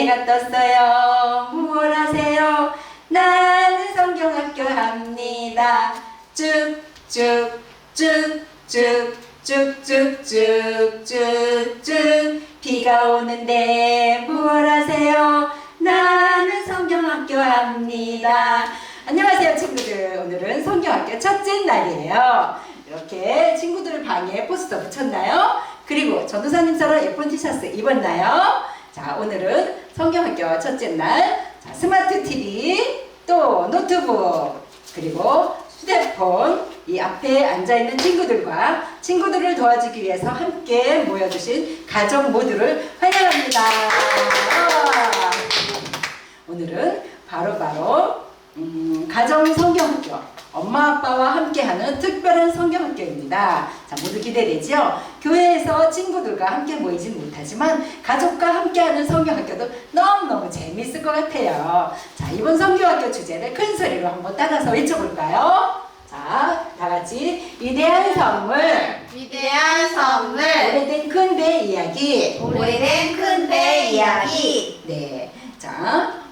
해가 떴어요. 무엇 하세요? 나는 성경학교 합니다. 쭉쭉쭉쭉쭉쭉쭉쭉쭉 비가 오는데 무엇 하세요? 나는 성경학교 합니다. 안녕하세요 친구들. 오늘은 성경학교 첫째 날이에요. 이렇게 친구들 방에 포스터 붙였나요? 그리고 전도사님처럼 예쁜 티셔츠 입었나요? 자, 오늘은 성경학교 첫째 날. 자, 스마트 TV, 또 노트북, 그리고 휴대폰, 이 앞에 앉아있는 친구들을 도와주기 위해서 함께 모여주신 가족 모두를 환영합니다. 오늘은 바로 가정 성경학교, 엄마 아빠와 함께하는 특별한 성경학교입니다. 자, 모두 기대되죠? 교회에서 친구들과 함께 모이진 못하지만 가족과 함께하는 성경학교도 너무너무 재미있을 것 같아요. 자, 이번 성경학교 주제를 큰 소리로 한번 따라서 외쳐볼까요? 자, 다같이 위대한 선물, 위대한 선물, 오래된 큰 배 이야기. 오래된 큰 배 이야기. 네, 자,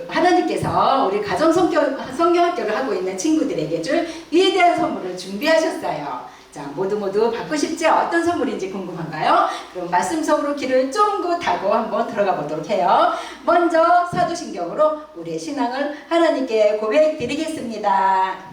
하나님께서 우리 가정 성경학교를 하고 있는 친구들에게 줄 위대한 선물을 준비하셨어요. 자, 모두 받고 싶죠? 어떤 선물인지 궁금한가요? 그럼 말씀 속으로 길을 쫑긋 타고 한번 들어가 보도록 해요. 먼저 사도신경으로 우리의 신앙을 하나님께 고백 드리겠습니다.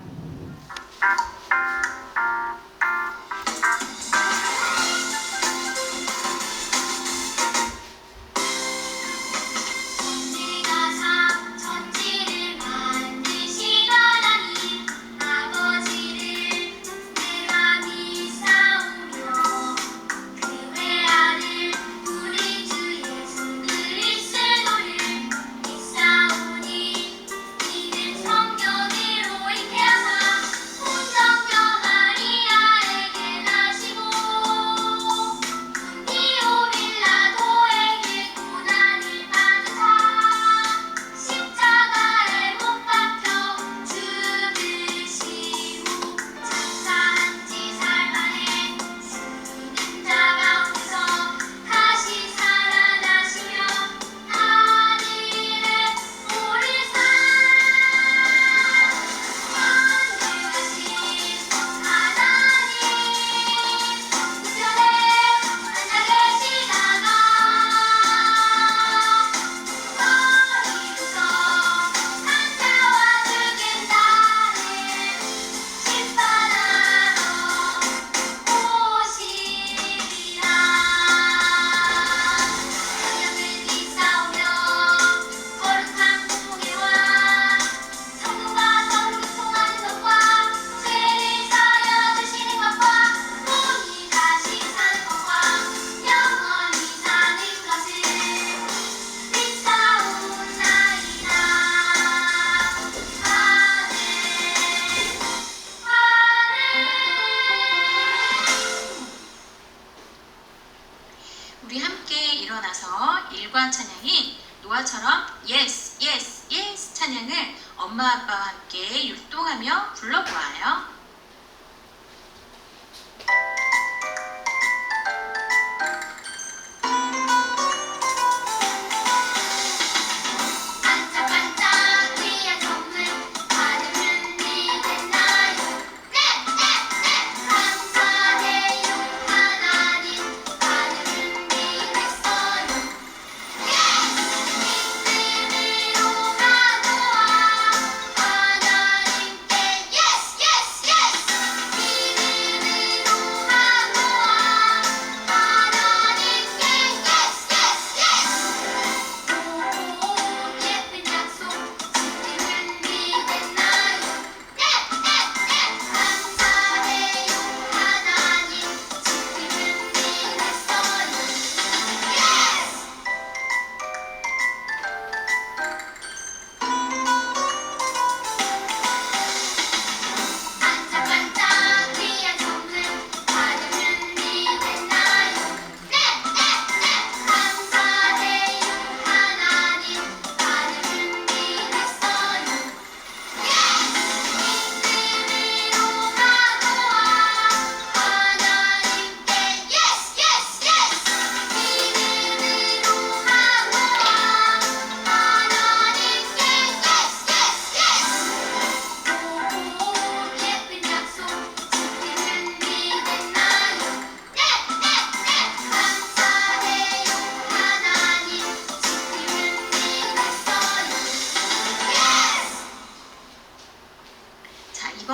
우리 함께 일어나서 일관 찬양인 노아처럼 예스 예스 예스 찬양을 엄마 아빠와 함께 율동하며 불러보아요. Yes, yes, yes.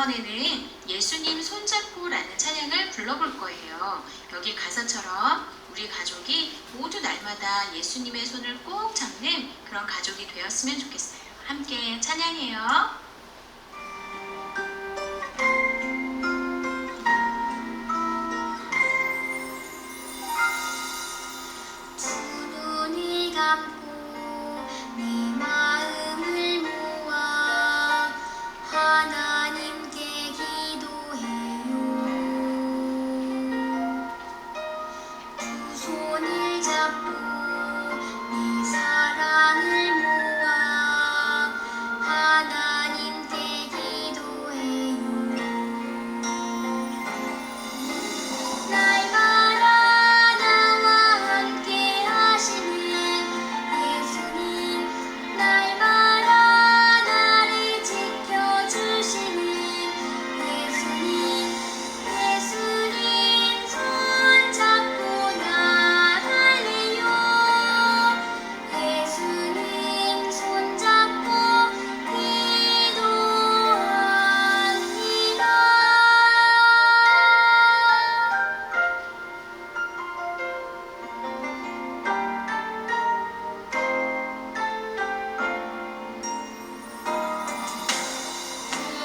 이번에는 예수님 손잡고라는 찬양을 불러볼 거예요. 여기 가사처럼 우리 가족이 모두 날마다 예수님의 손을 꼭 잡는 그런 가족이 되었으면 좋겠어요. 함께 찬양해요. 두 눈을 감고 내 마음을 모아 하나님께 기도해요. 두 손을 잡고 내 사랑을 모아 하나님께 기도해요. 날마다 나와 함께 하시는 예수님, 날마다 나를 지켜주시는 예수님, 예수님 손잡고 나갈래요. 예수님 손잡고 기도합니다.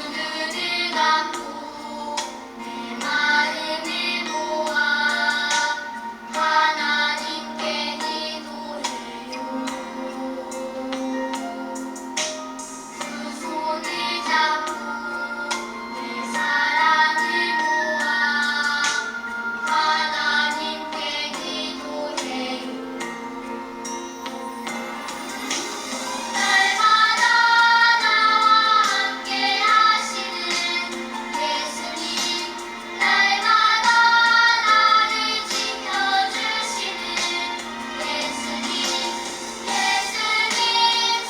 눈을 감고 내 마음을 모아 하나님께 기도해요. 두 손을 잡고 내 사랑을 모아 하나님께 기도해요. 날마다 나와 함께 하시는 예수님, 날마다 나를 지켜주시는 예수님, 예수님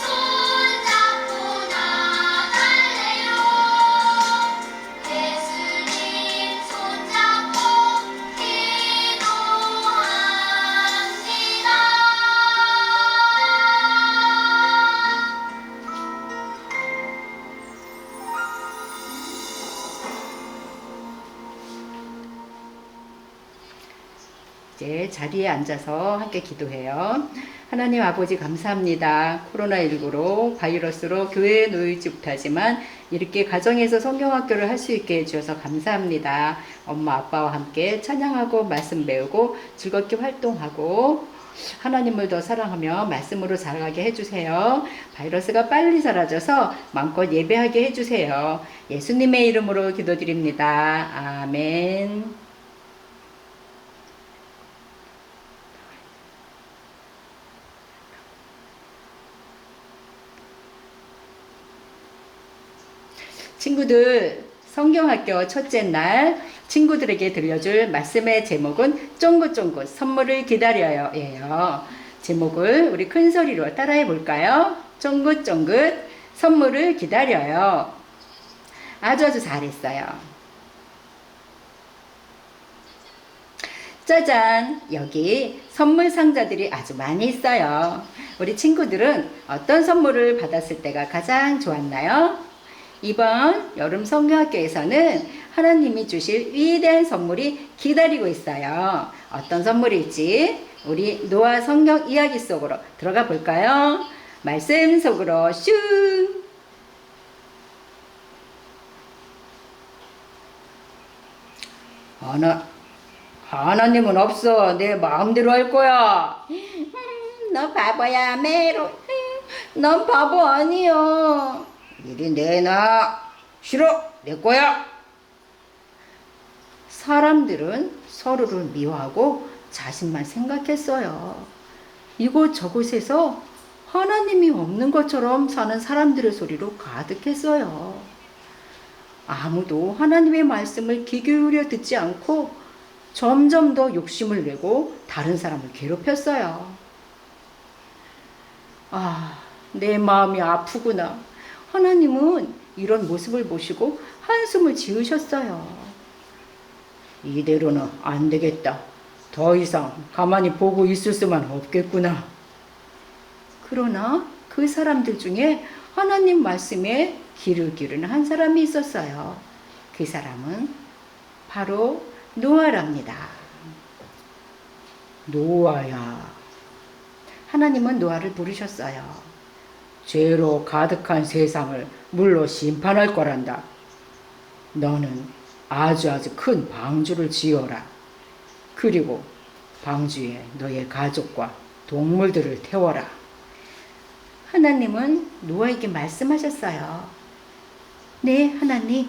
손잡고 나갈래요. 예수님 손잡고 이제 자리에 앉아서 함께 기도해요. 하나님 아버지 감사합니다. 코로나19로 바이러스로 교회에 놓이지 못하지만 이렇게 가정에서 성경학교를 할 수 있게 해주셔서 감사합니다. 엄마 아빠와 함께 찬양하고 말씀 배우고 즐겁게 활동하고 하나님을 더 사랑하며 말씀으로 자라게 해주세요. 바이러스가 빨리 사라져서 마음껏 예배하게 해주세요. 예수님의 이름으로 기도드립니다. 아멘. 친구들, 성경학교 첫째 날 친구들에게 들려줄 말씀의 제목은 쫑긋쫑긋 선물을 기다려요 예요. 제목을 우리 큰 소리로 따라해 볼까요? 쫑긋쫑긋 선물을 기다려요. 아주 잘했어요. 짜잔, 여기 선물 상자들이 아주 많이 있어요. 우리 친구들은 어떤 선물을 받았을 때가 가장 좋았나요? 이번 여름 성경학교에서는 하나님이 주실 위대한 선물이 기다리고 있어요. 어떤 선물일지 우리 노아 성경 이야기 속으로 들어가 볼까요? 말씀 속으로 슝! 하나님은 없어. 내 마음대로 할 거야. 너 바보야, 메로. 넌 바보 아니야. 이리 내놔. 싫어. 내 거야. 사람들은 서로를 미워하고 자신만 생각했어요. 이곳저곳에서 하나님이 없는 것처럼 사는 사람들의 소리로 가득했어요. 아무도 하나님의 말씀을 귀 기울여 듣지 않고 점점 더 욕심을 내고 다른 사람을 괴롭혔어요. 내 마음이 아프구나. 하나님은 이런 모습을 보시고 한숨을 지으셨어요. 이대로는 안 되겠다. 더 이상 가만히 보고 있을 수만 없겠구나. 그러나 그 사람들 중에 하나님 말씀에 귀를 기울이는 한 사람이 있었어요. 그 사람은 바로 노아랍니다. 노아야. 하나님은 노아를 부르셨어요. 죄로 가득한 세상을 물로 심판할 거란다. 너는 아주 큰 방주를 지어라. 그리고 방주에 너의 가족과 동물들을 태워라. 하나님은 노아에게 말씀하셨어요. 네, 하나님.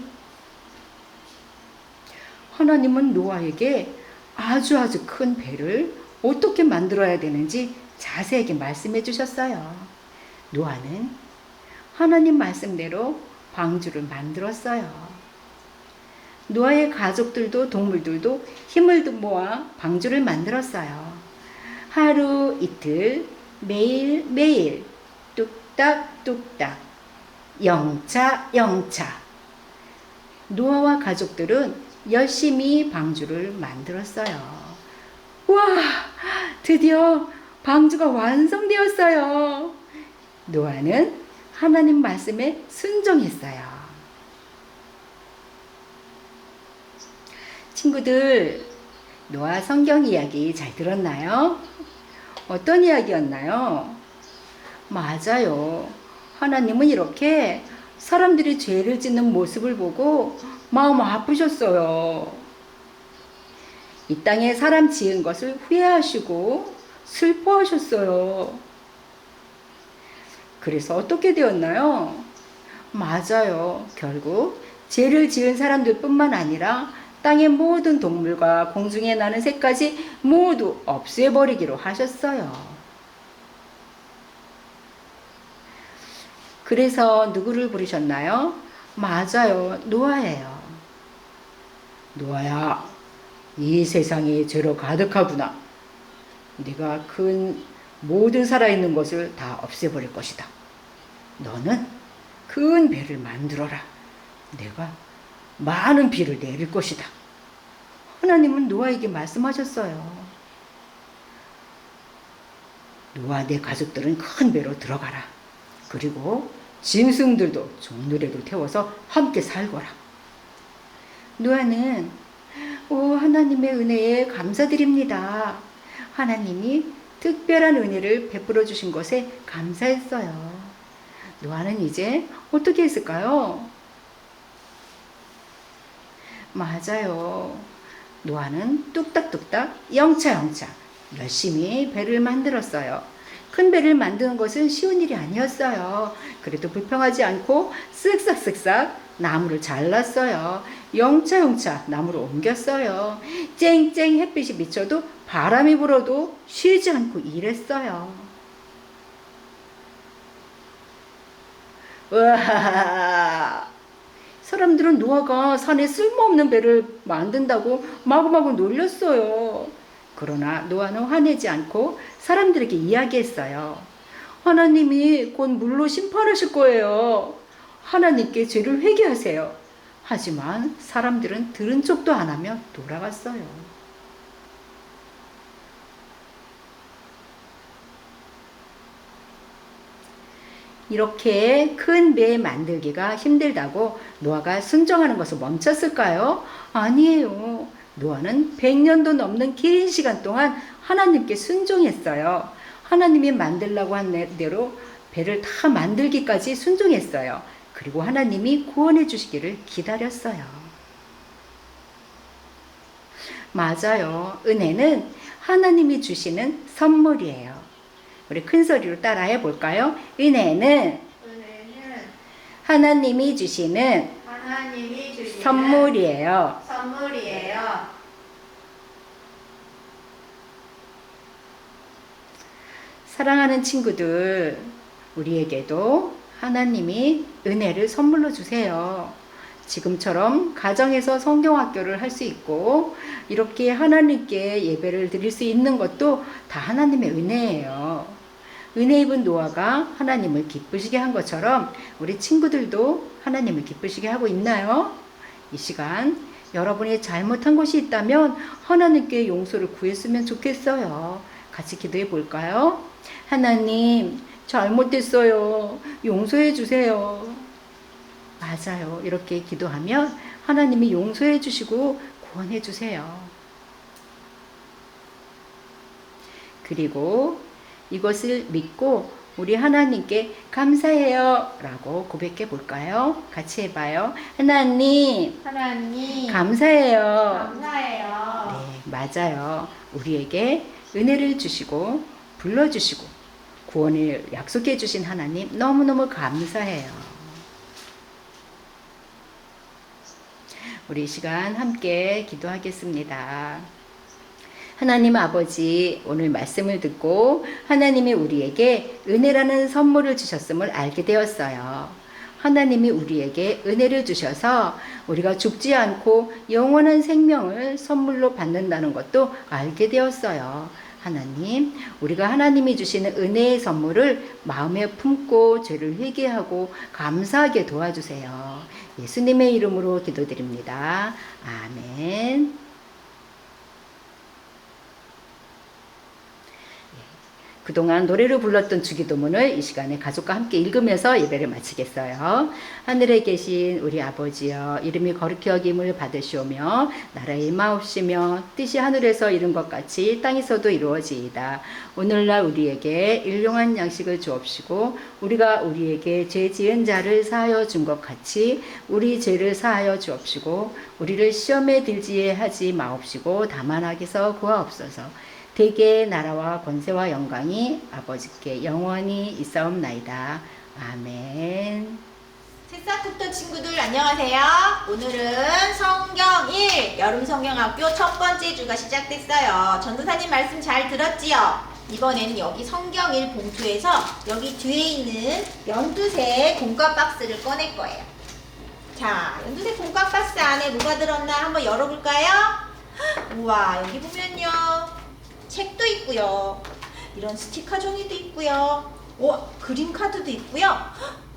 하나님은 노아에게 아주 큰 배를 어떻게 만들어야 되는지 자세하게 말씀해 주셨어요. 노아는 하나님 말씀대로 방주를 만들었어요. 노아의 가족들도 동물들도 힘을 모아 방주를 만들었어요. 하루 이틀 매일 뚝딱뚝딱 영차 노아와 가족들은 열심히 방주를 만들었어요. 와, 드디어 방주가 완성되었어요. 노아는 하나님 말씀에 순종했어요. 친구들, 노아 성경 이야기 잘 들었나요? 어떤 이야기였나요? 맞아요. 하나님은 이렇게 사람들이 죄를 짓는 모습을 보고 마음 아프셨어요. 이 땅에 사람 지은 것을 후회하시고 슬퍼하셨어요. 그래서 어떻게 되었나요? 맞아요. 결국 죄를 지은 사람들뿐만 아니라 땅의 모든 동물과 공중에 나는 새까지 모두 없애버리기로 하셨어요. 그래서 누구를 부르셨나요? 맞아요. 노아예요. 노아야, 이 세상이 죄로 가득하구나. 네가 큰 모든 살아있는 것을 다 없애버릴 것이다. 너는 큰 배를 만들어라. 내가 많은 비를 내릴 것이다. 하나님은 노아에게 말씀하셨어요. 노아, 내 가족들은 큰 배로 들어가라. 그리고 짐승들도 종들에도 태워서 함께 살거라. 노아는 하나님의 은혜에 감사드립니다. 하나님이 특별한 은혜를 베풀어 주신 것에 감사했어요. 노아는 이제 어떻게 했을까요? 맞아요. 노아는 뚝딱뚝딱 영차 열심히 배를 만들었어요. 큰 배를 만드는 것은 쉬운 일이 아니었어요. 그래도 불평하지 않고 쓱싹 나무를 잘랐어요. 영차 나무를 옮겼어요. 쨍쨍 햇빛이 비쳐도 바람이 불어도 쉬지 않고 일했어요. 와, 사람들은 노아가 산에 쓸모없는 배를 만든다고 마구마구 놀렸어요. 그러나 노아는 화내지 않고 사람들에게 이야기했어요. 하나님이 곧 물로 심판하실 거예요. 하나님께 죄를 회개하세요. 하지만 사람들은 들은 척도 안 하며 돌아갔어요. 이렇게 큰 배 만들기가 힘들다고 노아가 순종하는 것을 멈췄을까요? 아니에요. 노아는 100년도 넘는 긴 시간 동안 하나님께 순종했어요. 하나님이 만들라고 한 대로 배를 다 만들기까지 순종했어요. 그리고 하나님이 구원해 주시기를 기다렸어요. 맞아요. 은혜는 하나님이 주시는 선물이에요. 우리 큰 소리로 따라해 볼까요? 은혜는 하나님이 주시는 선물이에요. 사랑하는 친구들, 우리에게도 하나님이 은혜를 선물로 주세요. 지금처럼 가정에서 성경학교를 할 수 있고 이렇게 하나님께 예배를 드릴 수 있는 것도 다 하나님의 은혜예요. 은혜 입은 노아가 하나님을 기쁘시게 한 것처럼 우리 친구들도 하나님을 기쁘시게 하고 있나요? 이 시간 여러분이 잘못한 것이 있다면 하나님께 용서를 구했으면 좋겠어요. 같이 기도해 볼까요? 하나님, 잘못했어요. 용서해 주세요. 맞아요. 이렇게 기도하면 하나님이 용서해 주시고 구원해 주세요. 그리고 이것을 믿고 우리 하나님께 감사해요 라고 고백해 볼까요? 같이 해봐요. 하나님 감사해요. 네, 맞아요. 우리에게 은혜를 주시고 불러주시고 구원을 약속해 주신 하나님 너무너무 감사해요. 우리 이 시간 함께 기도하겠습니다. 하나님 아버지, 오늘 말씀을 듣고 하나님이 우리에게 은혜라는 선물을 주셨음을 알게 되었어요. 하나님이 우리에게 은혜를 주셔서 우리가 죽지 않고 영원한 생명을 선물로 받는다는 것도 알게 되었어요. 하나님, 우리가 하나님이 주시는 은혜의 선물을 마음에 품고 죄를 회개하고 감사하게 도와주세요. 예수님의 이름으로 기도드립니다. 아멘. 그동안 노래로 불렀던 주기도문을 이 시간에 가족과 함께 읽으면서 예배를 마치겠어요. 하늘에 계신 우리 아버지여, 이름이 거룩히 여김을 받으시오며 나라의 임하옵시며 뜻이 하늘에서 이룬 것 같이 땅에서도 이루어지이다. 오늘날 우리에게 일용한 양식을 주옵시고 우리가 우리에게 죄 지은 자를 사하여 준 것 같이 우리 죄를 사하여 주옵시고 우리를 시험에 들지 하지 마옵시고 다만 악에서 구하옵소서. 대개의 나라와 권세와 영광이 아버지께 영원히 있사옵나이다. 아멘. 새싹국도 친구들 안녕하세요. 오늘은 성경 1 여름 성경학교 첫 번째 주가 시작됐어요. 전도사님 말씀 잘 들었지요? 이번에는 여기 성경 1 봉투에서 여기 뒤에 있는 연두색 공과 박스를 꺼낼 거예요. 자, 연두색 공과 박스 안에 뭐가 들었나 한번 열어볼까요? 우와, 여기 보면요, 책도 있고요, 이런 스티커 종이도 있고요, 그림 카드도 있고요,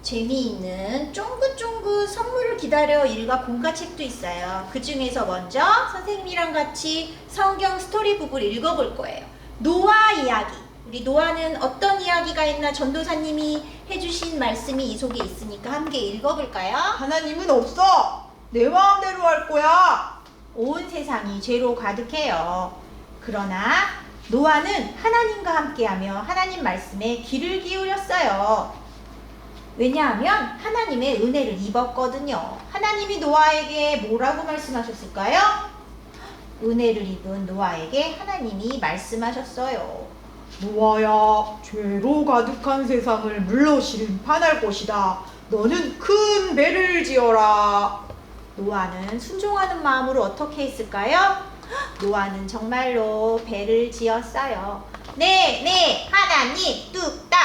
재미있는 쫑긋쫑긋 선물을 기다려 일과 공과책도 있어요. 그 중에서 먼저 선생님이랑 같이 성경 스토리북을 읽어볼 거예요. 노아 이야기. 우리 노아는 어떤 이야기가 있나 전도사님이 해주신 말씀이 이 속에 있으니까 함께 읽어볼까요? 하나님은 없어. 내 마음대로 할 거야. 온 세상이 죄로 가득해요. 그러나 노아는 하나님과 함께하며 하나님 말씀에 귀를 기울였어요. 왜냐하면 하나님의 은혜를 입었거든요. 하나님이 노아에게 뭐라고 말씀하셨을까요? 은혜를 입은 노아에게 하나님이 말씀하셨어요. 노아야, 죄로 가득한 세상을 물로 심판할 것이다. 너는 큰 배를 지어라. 노아는 순종하는 마음으로 어떻게 했을까요? 노아는 정말로 배를 지었어요. 네, 하나님, 뚝딱,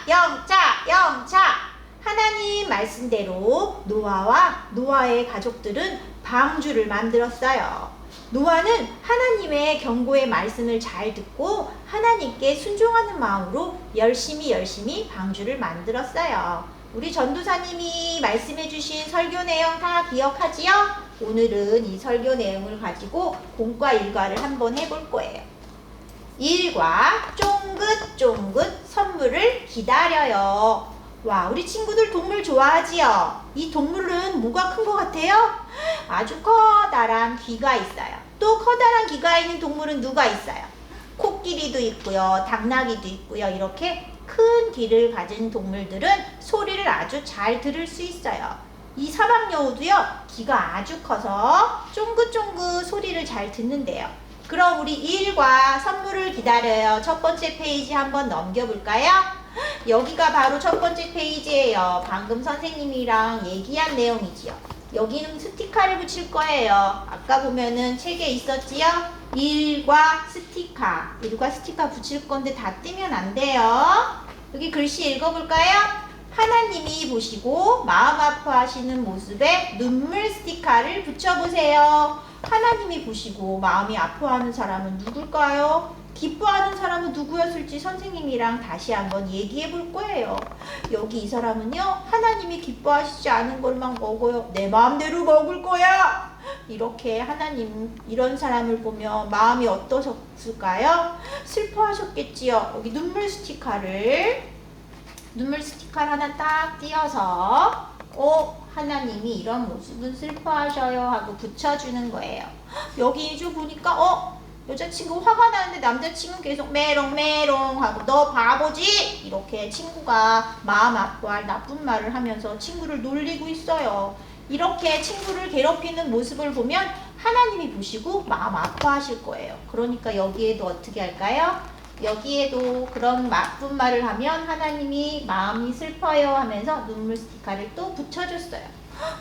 영차. 하나님 말씀대로 노아와 노아의 가족들은 방주를 만들었어요. 노아는 하나님의 경고의 말씀을 잘 듣고 하나님께 순종하는 마음으로 열심히 방주를 만들었어요. 우리 전도사님이 말씀해 주신 설교 내용 다 기억하지요? 오늘은 이 설교 내용을 가지고 공과 일과를 한번 해볼 거예요. 일과 쫑긋쫑긋 선물을 기다려요. 와, 우리 친구들 동물 좋아하지요? 이 동물은 뭐가 큰 것 같아요? 아주 커다란 귀가 있어요. 또 커다란 귀가 있는 동물은 누가 있어요? 코끼리도 있고요, 당나귀도 있고요. 이렇게 큰 귀를 가진 동물들은 소리를 아주 잘 들을 수 있어요. 이 사막여우도요, 귀가 아주 커서 쫑긋쫑긋 소리를 잘 듣는데요. 그럼 우리 일과 선물을 기다려요. 첫 번째 페이지 한번 넘겨볼까요? 여기가 바로 첫 번째 페이지예요. 방금 선생님이랑 얘기한 내용이지요. 여기는 스티커를 붙일 거예요. 아까 보면은 책에 있었지요? 일과 스티커 붙일 건데 다 띄면 안 돼요. 여기 글씨 읽어볼까요? 하나님이 보시고 마음 아파하시는 모습에 눈물 스티커를 붙여보세요. 하나님이 보시고 마음이 아파하는 사람은 누굴까요? 기뻐하는 사람은 누구였을지 선생님이랑 다시 한번 얘기해 볼 거예요. 여기 이 사람은요, 하나님이 기뻐하시지 않은 것만 먹어요. 내 마음대로 먹을 거야. 이렇게 하나님 이런 사람을 보며 마음이 어떠셨을까요? 슬퍼하셨겠지요. 여기 눈물 스티커를 하나 딱 띄어서 하나님이 이런 모습은 슬퍼하셔요 하고 붙여주는 거예요. 여기 2주 보니까 여자친구 화가 나는데 남자친구 계속 메롱메롱 하고 너 바보지? 이렇게 친구가 마음 아파할 나쁜 말을 하면서 친구를 놀리고 있어요. 이렇게 친구를 괴롭히는 모습을 보면 하나님이 보시고 마음 아파하실 거예요. 그러니까 여기에도 어떻게 할까요? 여기에도 그런 나쁜 말을 하면 하나님이 마음이 슬퍼요 하면서 눈물 스티커를 또 붙여줬어요.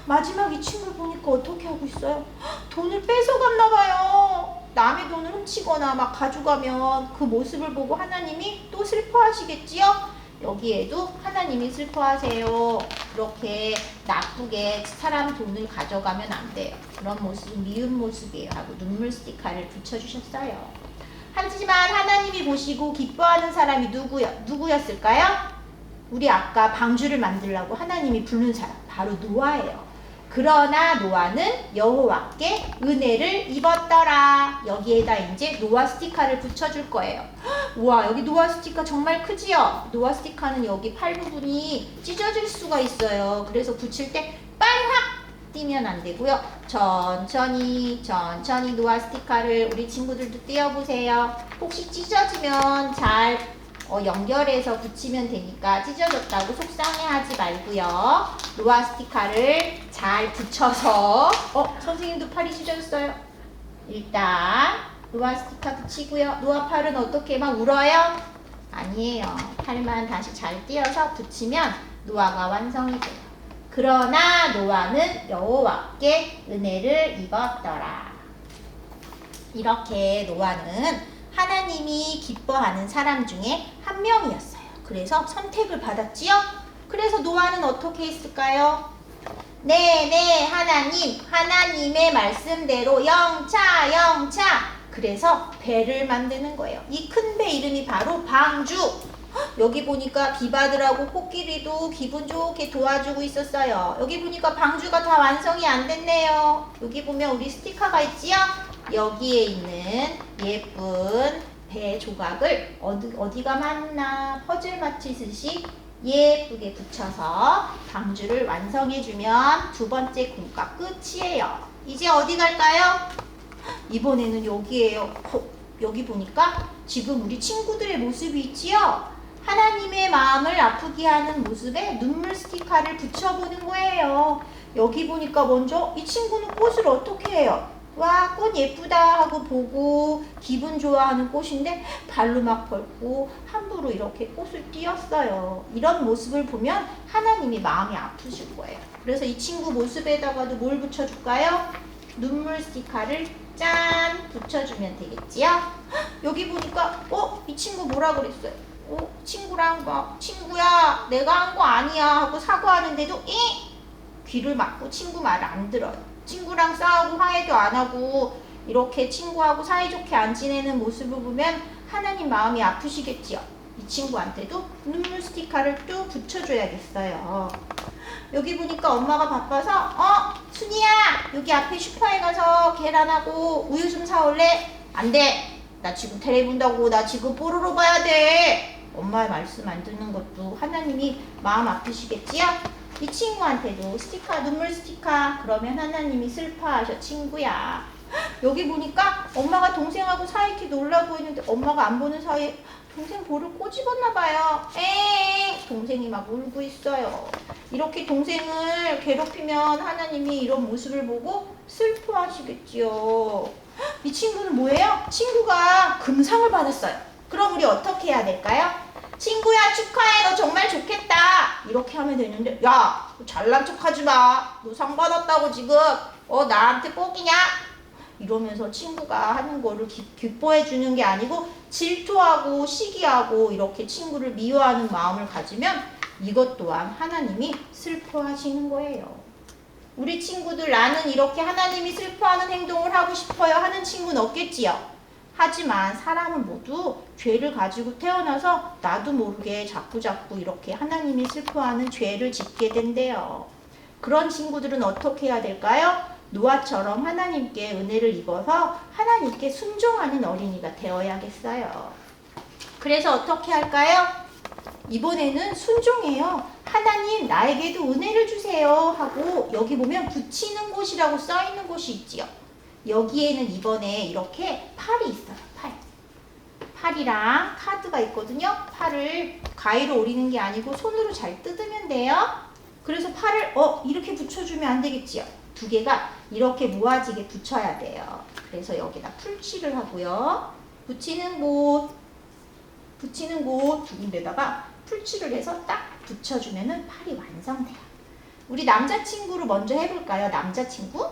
마지막 이 친구를 보니까 어떻게 하고 있어요? 돈을 뺏어갔나 봐요. 남의 돈을 훔치거나 막 가져가면 그 모습을 보고 하나님이 또 슬퍼하시겠지요? 여기에도 하나님이 슬퍼하세요. 그렇게 나쁘게 사람 돈을 가져가면 안 돼요. 그런 모습은 미운 모습이에요 하고 눈물 스티커를 붙여주셨어요. 하지만 하나님이 보시고 기뻐하는 사람이 누구였을까요? 우리 아까 방주를 만들라고 하나님이 부른 사람, 바로 노아예요. 그러나 노아는 여호와께 은혜를 입었더라. 여기에다 이제 노아 스티커를 붙여줄 거예요. 우와, 여기 노아 스티커 정말 크지요? 노아 스티커는 여기 팔 부분이 찢어질 수가 있어요. 그래서 붙일 때 빨리 확 띄면 안 되고요. 천천히 노아 스티커를 우리 친구들도 띄워보세요. 혹시 찢어지면 잘 연결해서 붙이면 되니까 찢어졌다고 속상해하지 말고요. 노아 스티커를 잘 붙여서 선생님도 팔이 찢어졌어요. 일단 노아 스티커 붙이고요. 노아 팔은 어떻게 막 울어요? 아니에요. 팔만 다시 잘 띄어서 붙이면 노아가 완성이 돼요. 그러나 노아는 여호와께 은혜를 입었더라. 이렇게 노아는 하나님이 기뻐하는 사람 중에 한 명이었어요. 그래서 선택을 받았지요. 그래서 노아는 어떻게 했을까요? 네, 하나님의 말씀대로 영차. 그래서 배를 만드는 거예요. 이 큰 배 이름이 바로 방주. 여기 보니까 비바들하고 코끼리도 기분 좋게 도와주고 있었어요. 여기 보니까 방주가 다 완성이 안 됐네요. 여기 보면 우리 스티커가 있지요? 여기에 있는 예쁜 배 조각을 어디가 맞나 퍼즐 맞추듯이 예쁘게 붙여서 방주를 완성해주면 두 번째 공과 끝이에요. 이제 어디 갈까요? 이번에는 여기에요. 여기 보니까 지금 우리 친구들의 모습이 있지요? 하나님의 마음을 아프게 하는 모습에 눈물 스티커를 붙여보는 거예요. 여기 보니까 먼저 이 친구는 꽃을 어떻게 해요? 와, 꽃 예쁘다 하고 보고 기분 좋아하는 꽃인데 발로 막 밟고 함부로 이렇게 꽃을 띄었어요. 이런 모습을 보면 하나님이 마음이 아프실 거예요. 그래서 이 친구 모습에다가도 뭘 붙여줄까요? 눈물 스티커를 짠 붙여주면 되겠지요? 여기 보니까 이 친구 뭐라 그랬어요? 친구랑 막 친구야 내가 한 거 아니야 하고 사과하는데도 귀를 막고 친구 말을 안 들어요. 친구랑 싸우고 화해도 안 하고 이렇게 친구하고 사이좋게 안 지내는 모습을 보면 하나님 마음이 아프시겠지요. 이 친구한테도 눈물 스티커를 또 붙여줘야겠어요. 여기 보니까 엄마가 바빠서 순이야 여기 앞에 슈퍼에 가서 계란하고 우유 좀 사올래? 안 돼. 나 지금 테레비 본다고. 나 지금 뽀로로 봐야 돼. 엄마의 말씀 안 듣는 것도 하나님이 마음 아프시겠지요? 이 친구한테도 스티커, 눈물 스티커. 그러면 하나님이 슬퍼하셔, 친구야. 여기 보니까 엄마가 동생하고 사이좋게 놀라고 있는데 엄마가 안 보는 사이에 동생 볼을 꼬집었나 봐요. 동생이 막 울고 있어요. 이렇게 동생을 괴롭히면 하나님이 이런 모습을 보고 슬퍼하시겠지요. 이 친구는 뭐예요? 친구가 금상을 받았어요. 그럼 우리 어떻게 해야 될까요? 친구야 축하해, 너 정말 좋겠다. 이렇게 하면 되는데 야, 잘난 척하지 마. 너 상 받았다고 지금 나한테 뽀기냐? 이러면서 친구가 하는 거를 기뻐해 주는 게 아니고 질투하고 시기하고 이렇게 친구를 미워하는 마음을 가지면 이것 또한 하나님이 슬퍼하시는 거예요. 우리 친구들 나는 이렇게 하나님이 슬퍼하는 행동을 하고 싶어요 하는 친구는 없겠지요. 하지만 사람은 모두 죄를 가지고 태어나서 나도 모르게 자꾸자꾸 이렇게 하나님이 슬퍼하는 죄를 짓게 된대요. 그런 친구들은 어떻게 해야 될까요? 노아처럼 하나님께 은혜를 입어서 하나님께 순종하는 어린이가 되어야겠어요. 그래서 어떻게 할까요? 이번에는 순종해요. 하나님 나에게도 은혜를 주세요 하고 여기 보면 붙이는 곳이라고 써 있는 곳이 있지요. 여기에는 이번에 이렇게 팔이 있어요. 팔이랑 카드가 있거든요. 팔을 가위로 오리는 게 아니고 손으로 잘 뜯으면 돼요. 그래서 팔을 이렇게 붙여주면 안 되겠지요. 두 개가 이렇게 모아지게 붙여야 돼요. 그래서 여기다 풀칠을 하고요. 붙이는 곳 두 군데다가 풀칠을 해서 딱 붙여주면은 팔이 완성돼요. 우리 남자친구로 먼저 해볼까요? 남자친구?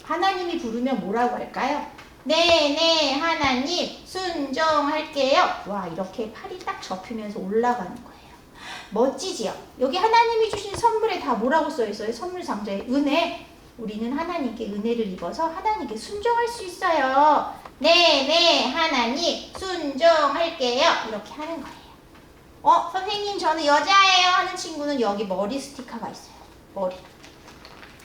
하나님이 부르면 뭐라고 할까요? 네, 하나님, 순종할게요. 와, 이렇게 팔이 딱 접히면서 올라가는 거예요. 멋지지요? 여기 하나님이 주신 선물에 다 뭐라고 써있어요? 선물 상자에 은혜. 우리는 하나님께 은혜를 입어서 하나님께 순종할 수 있어요. 네, 하나님, 순종할게요. 이렇게 하는 거예요. 선생님, 저는 여자예요 하는 친구는 여기 머리 스티커가 있어요. 머리.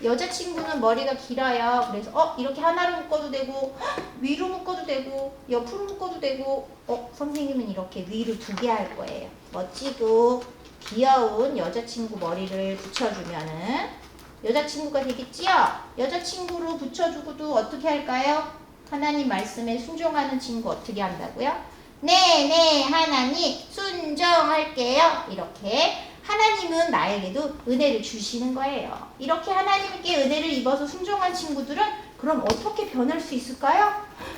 여자친구는 머리가 길어요. 그래서 이렇게 하나로 묶어도 되고 위로 묶어도 되고 옆으로 묶어도 되고 선생님은 이렇게 위로 2개 할 거예요. 멋지고 귀여운 여자친구 머리를 붙여주면은 여자친구가 되겠지요? 여자친구로 붙여주고도 어떻게 할까요? 하나님 말씀에 순종하는 친구 어떻게 한다고요? 네, 하나님 순종할게요. 이렇게 하나님은 나에게도 은혜를 주시는 거예요. 이렇게 하나님께 은혜를 입어서 순종한 친구들은 그럼 어떻게 변할 수 있을까요?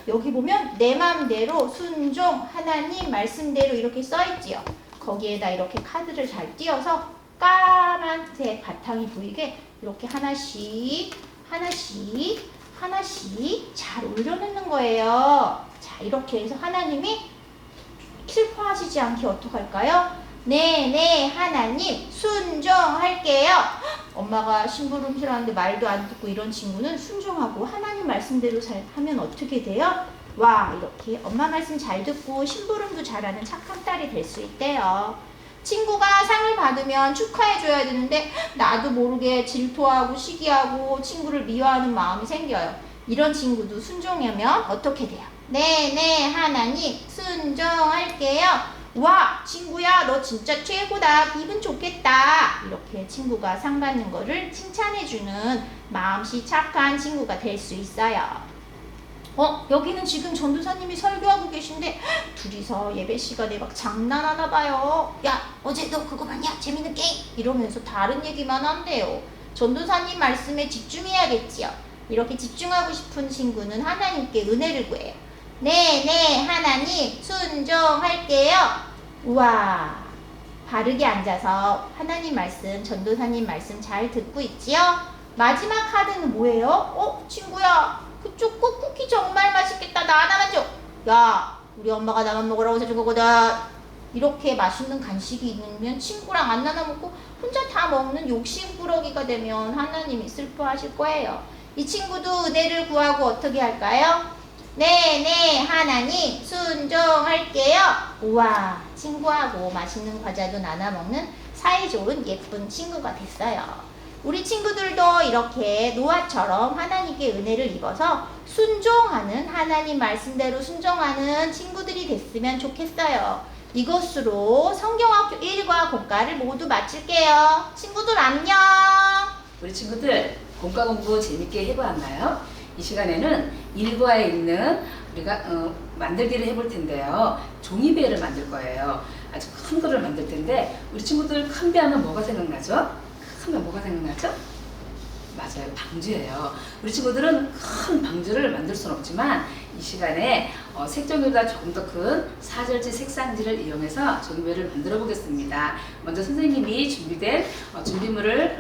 여기 보면 내 마음대로 순종, 하나님 말씀대로 이렇게 써있지요. 거기에다 이렇게 카드를 잘 띄어서 까만색 바탕이 보이게 이렇게 하나씩 잘 올려놓는 거예요. 자, 이렇게 해서 하나님이 슬퍼하시지 않게 어떡할까요? 네, 하나님 순종할게요. 엄마가 심부름 싫어하는데 말도 안 듣고 이런 친구는 순종하고 하나님 말씀대로 하면 어떻게 돼요? 와, 이렇게 엄마 말씀 잘 듣고 심부름도 잘하는 착한 딸이 될 수 있대요. 친구가 상을 받으면 축하해줘야 되는데 나도 모르게 질투하고 시기하고 친구를 미워하는 마음이 생겨요. 이런 친구도 순종하면 어떻게 돼요? 네, 하나님 순종할게요. 와, 친구야, 너 진짜 최고다. 기분 좋겠다. 이렇게 친구가 상 받는 거를 칭찬해주는 마음씨 착한 친구가 될 수 있어요. 여기는 지금 전도사님이 설교하고 계신데 둘이서 예배 시간에 막 장난하나 봐요. 야, 어제 너 그거 봤냐? 재밌는 게임? 이러면서 다른 얘기만 한대요. 전도사님 말씀에 집중해야겠지요. 이렇게 집중하고 싶은 친구는 하나님께 은혜를 구해요. 네, 하나님 순종할게요. 우와, 바르게 앉아서 하나님 말씀, 전도사님 말씀 잘 듣고 있지요? 마지막 카드는 뭐예요? 친구야, 그쪽 쿠키 정말 맛있겠다. 나 하나만 줘. 야, 우리 엄마가 나만 먹으라고 사준 거거든. 이렇게 맛있는 간식이 있으면 친구랑 안 나눠 먹고 혼자 다 먹는 욕심꾸러기가 되면 하나님이 슬퍼하실 거예요. 이 친구도 은혜를 구하고 어떻게 할까요? 네, 하나님 순종할게요. 우와, 친구하고 맛있는 과자도 나눠 먹는 사이좋은 예쁜 친구가 됐어요. 우리 친구들도 이렇게 노아처럼 하나님께 은혜를 입어서 순종하는, 하나님 말씀대로 순종하는 친구들이 됐으면 좋겠어요. 이것으로 성경학교 1과 공과를 모두 마칠게요. 친구들 안녕. 우리 친구들 공과 공부 재밌게 해보았나요? 이 시간에는 1과에 있는 우리가 만들기를 해볼 텐데요. 종이배를 만들 거예요. 아주 큰 거를 만들 텐데 우리 친구들 큰 배 하면 뭐가 생각나죠? 크면 뭐가 생각나죠? 맞아요, 방주예요. 우리 친구들은 큰 방주를 만들 수는 없지만 이 시간에 색종이보다 조금 더 큰 사절지 색상지를 이용해서 종이배를 만들어 보겠습니다. 먼저 선생님이 준비된 준비물을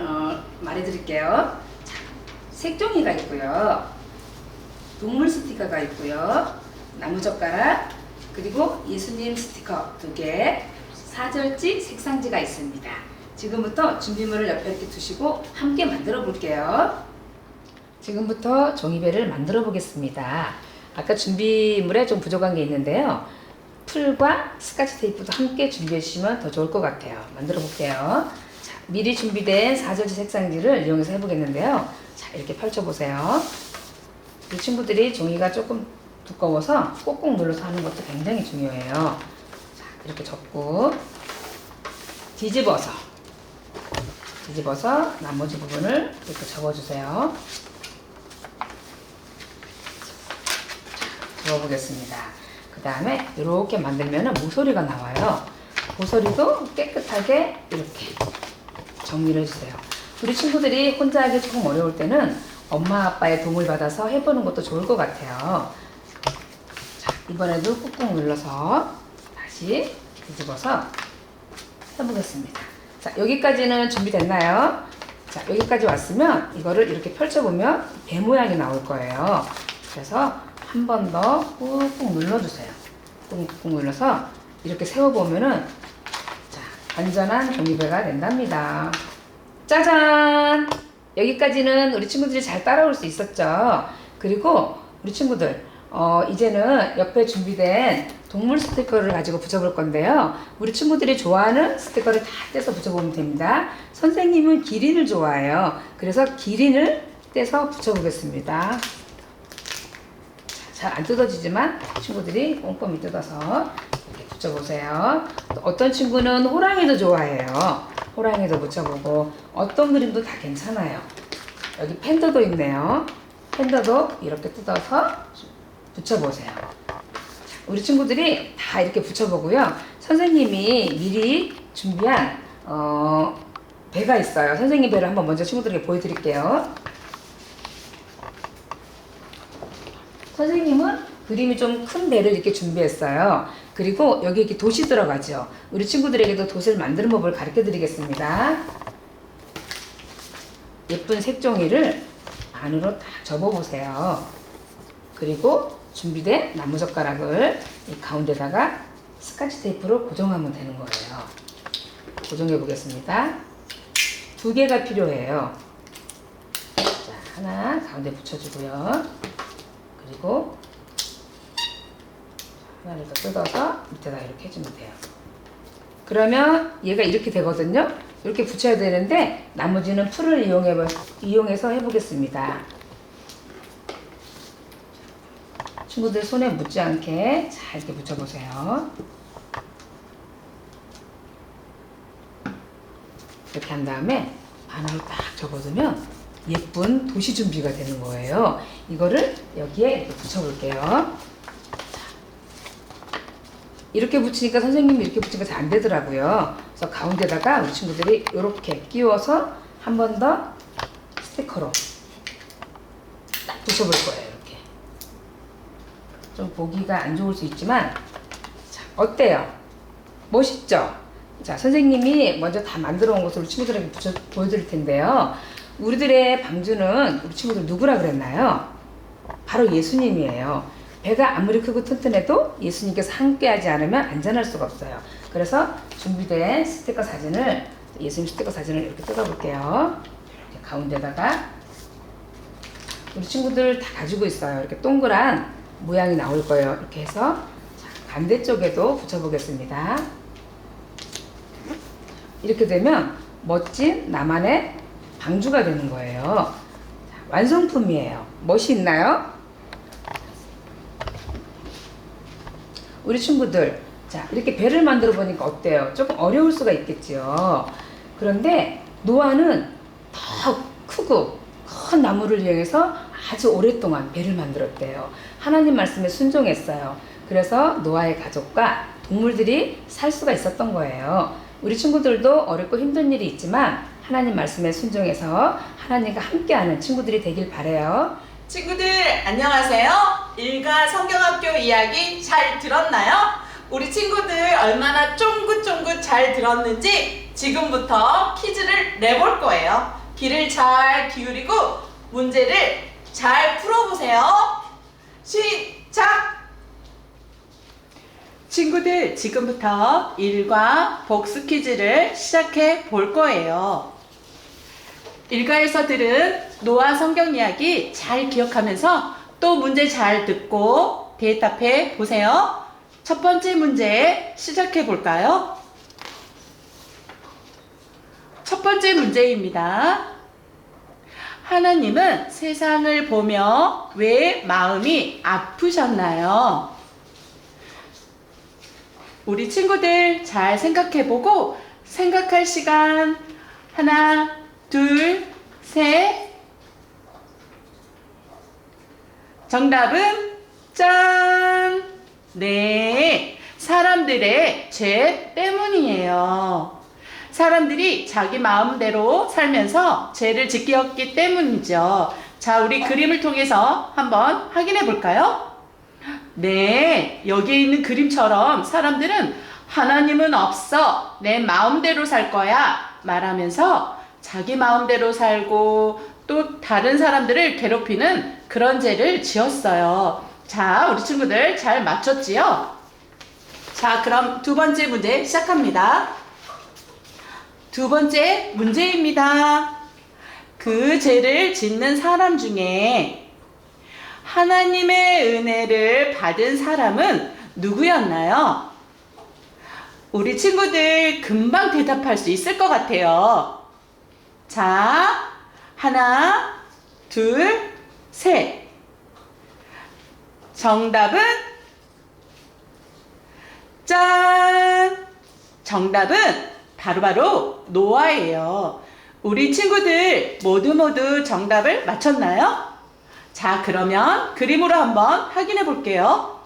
말해드릴게요. 자, 색종이가 있고요, 동물 스티커가 있고요, 나무젓가락, 그리고 예수님 스티커 2개, 사절지 색상지가 있습니다. 지금부터 준비물을 옆에 이렇게 두시고 함께 만들어 볼게요. 지금부터 종이배를 만들어 보겠습니다. 아까 준비물에 좀 부족한 게 있는데요. 풀과 스카치 테이프도 함께 준비해 주시면 더 좋을 것 같아요. 만들어 볼게요. 자, 미리 준비된 사절지 색상지를 이용해서 해보겠는데요. 자, 이렇게 펼쳐보세요. 이 친구들이 종이가 조금 두꺼워서 꼭꼭 눌러서 하는 것도 굉장히 중요해요. 자, 이렇게 접고 뒤집어서 나머지 부분을 이렇게 접어주세요. 접어보겠습니다. 그 다음에 이렇게 만들면 모서리가 나와요. 모서리도 깨끗하게 이렇게 정리를 해주세요. 우리 친구들이 혼자 하기 조금 어려울 때는 엄마 아빠의 도움을 받아서 해보는 것도 좋을 것 같아요. 자, 이번에도 꾹꾹 눌러서 다시 뒤집어서 해보겠습니다. 자, 여기까지는 준비됐나요? 자, 여기까지 왔으면 이거를 이렇게 펼쳐보면 배 모양이 나올 거예요. 그래서 한 번 더 꾹꾹 눌러주세요. 꾹꾹 눌러서 이렇게 세워보면은 자, 완전한 종이배가 된답니다. 짜잔! 여기까지는 우리 친구들이 잘 따라올 수 있었죠? 그리고 우리 친구들 이제는 옆에 준비된 동물 스티커를 가지고 붙여볼 건데요. 우리 친구들이 좋아하는 스티커를 다 떼서 붙여보면 됩니다. 선생님은 기린을 좋아해요. 그래서 기린을 떼서 붙여보겠습니다. 잘 안 뜯어지지만 친구들이 꼼꼼히 뜯어서 이렇게 붙여보세요. 또 어떤 친구는 호랑이도 좋아해요. 호랑이도 붙여보고 어떤 그림도 다 괜찮아요. 여기 팬더도 있네요. 팬더도 이렇게 뜯어서 붙여보세요. 우리 친구들이 다 이렇게 붙여보고요. 선생님이 미리 준비한 배가 있어요. 선생님 배를 한번 먼저 친구들에게 보여드릴게요. 선생님은 그림이 좀 큰 배를 이렇게 준비했어요. 그리고 여기 이렇게 돛이 들어가죠. 우리 친구들에게도 돛을 만드는 법을 가르쳐 드리겠습니다. 예쁜 색종이를 안으로 딱 접어보세요. 그리고 준비된 나무젓가락을 이 가운데다가 스카치 테이프로 고정하면 되는 거예요. 고정해 보겠습니다. 2개가 필요해요. 자, 하나 가운데 붙여주고요. 그리고 하나를 더 뜯어서 밑에다 이렇게 해주면 돼요. 그러면 얘가 이렇게 되거든요. 이렇게 붙여야 되는데 나머지는 풀을 이용해서 해보겠습니다. 친구들 손에 묻지 않게 잘 이렇게 붙여보세요. 이렇게 한 다음에 반으로 딱 접어두면 예쁜 도시 준비가 되는 거예요. 이거를 여기에 이렇게 붙여볼게요. 이렇게 붙이니까 선생님이 이렇게 붙이니까 잘 안 되더라고요. 그래서 가운데다가 우리 친구들이 이렇게 끼워서 한 번 더 스티커로 딱 붙여볼 거예요. 이렇게 좀 보기가 안 좋을 수 있지만 자, 어때요? 멋있죠? 자, 선생님이 먼저 다 만들어 온 것을 우리 친구들에게 보여드릴 텐데요. 우리들의 방주는 우리 친구들 누구라 그랬나요? 바로 예수님이에요. 배가 아무리 크고 튼튼해도 예수님께서 함께하지 않으면 안전할 수가 없어요. 그래서 준비된 스티커 사진을, 예수님 스티커 사진을 이렇게 뜯어볼게요. 이렇게 가운데다가 우리 친구들 다 가지고 있어요. 이렇게 동그란 모양이 나올 거예요. 이렇게 해서 자, 반대쪽에도 붙여보겠습니다. 이렇게 되면 멋진 나만의 방주가 되는 거예요. 자, 완성품이에요. 멋이 있나요? 우리 친구들, 자, 이렇게 배를 만들어 보니까 어때요? 조금 어려울 수가 있겠지요. 그런데 노아는 더 크고 큰 나무를 이용해서 아주 오랫동안 배를 만들었대요. 하나님 말씀에 순종했어요. 그래서 노아의 가족과 동물들이 살 수가 있었던 거예요. 우리 친구들도 어렵고 힘든 일이 있지만 하나님 말씀에 순종해서 하나님과 함께하는 친구들이 되길 바라요. 친구들 안녕하세요. 일가 성경학교 이야기 잘 들었나요? 우리 친구들 얼마나 쫑긋쫑긋 잘 들었는지 지금부터 퀴즈를 내볼 거예요. 귀를 잘 기울이고 문제를 잘 풀어보세요. 시작! 친구들 지금부터 일과 복수 퀴즈를 시작해 볼 거예요. 일가에서 들은 노아 성경 이야기 잘 기억하면서 또 문제 잘 듣고 대답해 보세요. 첫 번째 문제 시작해 볼까요? 첫 번째 문제입니다. 하나님은 세상을 보며 왜 마음이 아프셨나요? 우리 친구들 잘 생각해보고 생각할 시간. 하나, 둘, 셋. 정답은 짠! 네, 사람들의 죄 때문이에요. 사람들이 자기 마음대로 살면서 죄를 지켰기 때문이죠. 자, 우리 그림을 통해서 한번 확인해 볼까요? 네, 여기에 있는 그림처럼 사람들은 하나님은 없어, 내 마음대로 살 거야 말하면서 자기 마음대로 살고 또 다른 사람들을 괴롭히는 그런 죄를 지었어요. 자, 우리 친구들 잘 맞췄지요? 자, 그럼 두 번째 문제 시작합니다. 두 번째 문제입니다. 그 죄를 짓는 사람 중에 하나님의 은혜를 받은 사람은 누구였나요? 우리 친구들 금방 대답할 수 있을 것 같아요. 자, 하나, 둘, 셋. 정답은 짠! 정답은 바로 노아예요. 우리 친구들 모두 정답을 맞췄나요? 자, 그러면 그림으로 한번 확인해 볼게요.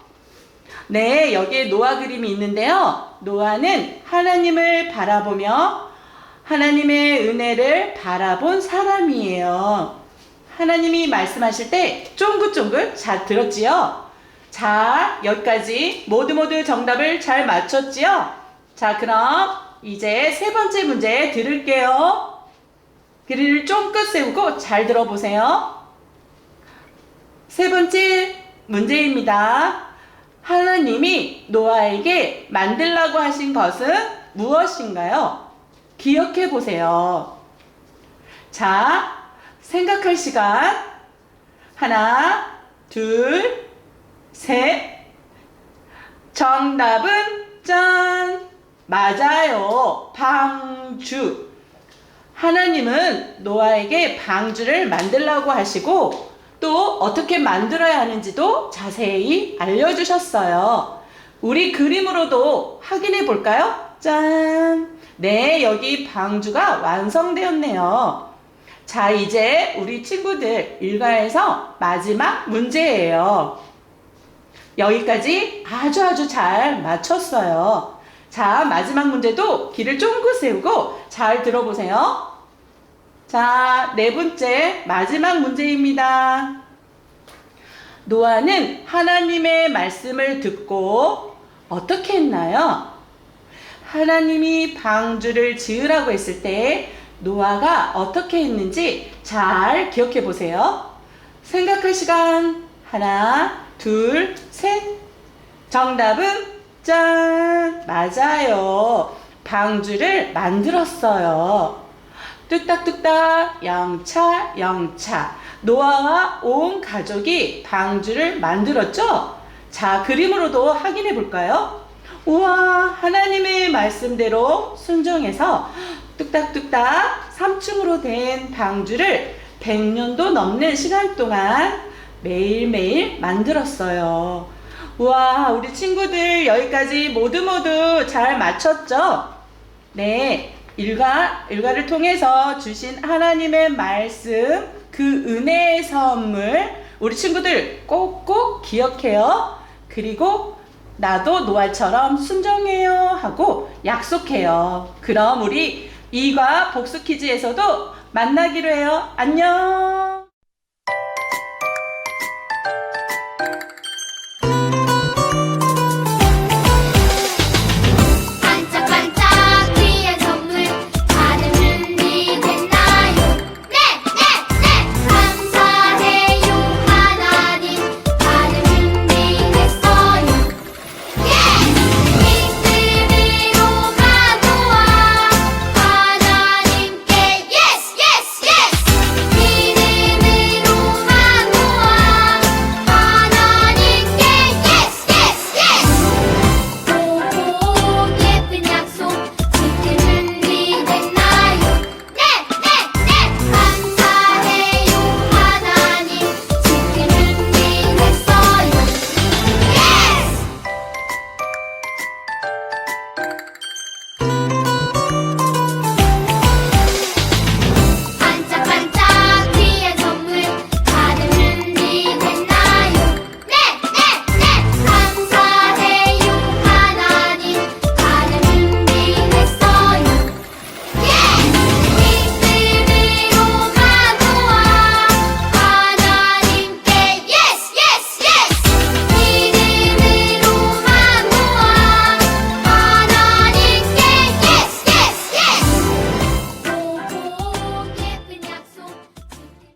네, 여기에 노아 그림이 있는데요. 노아는 하나님을 바라보며 하나님의 은혜를 바라본 사람이에요. 하나님이 말씀하실 때 쫑긋쫑긋 잘 들었지요? 자, 여기까지 모두 정답을 잘 맞췄지요? 자, 그럼 이제 세 번째 문제 들을게요. 귀를 쫑긋 세우고 잘 들어보세요. 세 번째 문제입니다. 하나님이 노아에게 만들라고 하신 것은 무엇인가요? 기억해 보세요. 자, 생각할 시간. 하나, 둘, 셋. 정답은 짠! 맞아요. 방주. 하나님은 노아에게 방주를 만들라고 하시고 또 어떻게 만들어야 하는지도 자세히 알려주셨어요. 우리 그림으로도 확인해 볼까요? 짠! 네, 여기 방주가 완성되었네요. 자, 이제 우리 친구들 일과에서 마지막 문제예요. 여기까지 아주 잘 맞췄어요. 자, 마지막 문제도 귀를 쫑긋 세우고 잘 들어보세요. 자, 네 번째 마지막 문제입니다. 노아는 하나님의 말씀을 듣고 어떻게 했나요? 하나님이 방주를 지으라고 했을 때 노아가 어떻게 했는지 잘 기억해 보세요. 생각할 시간. 하나, 둘, 셋. 정답은 짠! 맞아요. 방주를 만들었어요. 뚝딱뚝딱 영차. 노아와 온 가족이 방주를 만들었죠? 자, 그림으로도 확인해 볼까요? 우와, 하나님의 말씀대로 순종해서 뚝딱뚝딱 3층으로 된 방주를 100년도 넘는 시간 동안 매일매일 만들었어요. 우와, 우리 친구들 여기까지 모두 잘 맞췄죠? 네, 일과를 통해서 주신 하나님의 말씀, 그 은혜의 선물 우리 친구들 꼭꼭 기억해요. 그리고 나도 노아처럼 순종해요 하고 약속해요. 그럼 우리 이과 복수 퀴즈에서도 만나기로 해요. 안녕.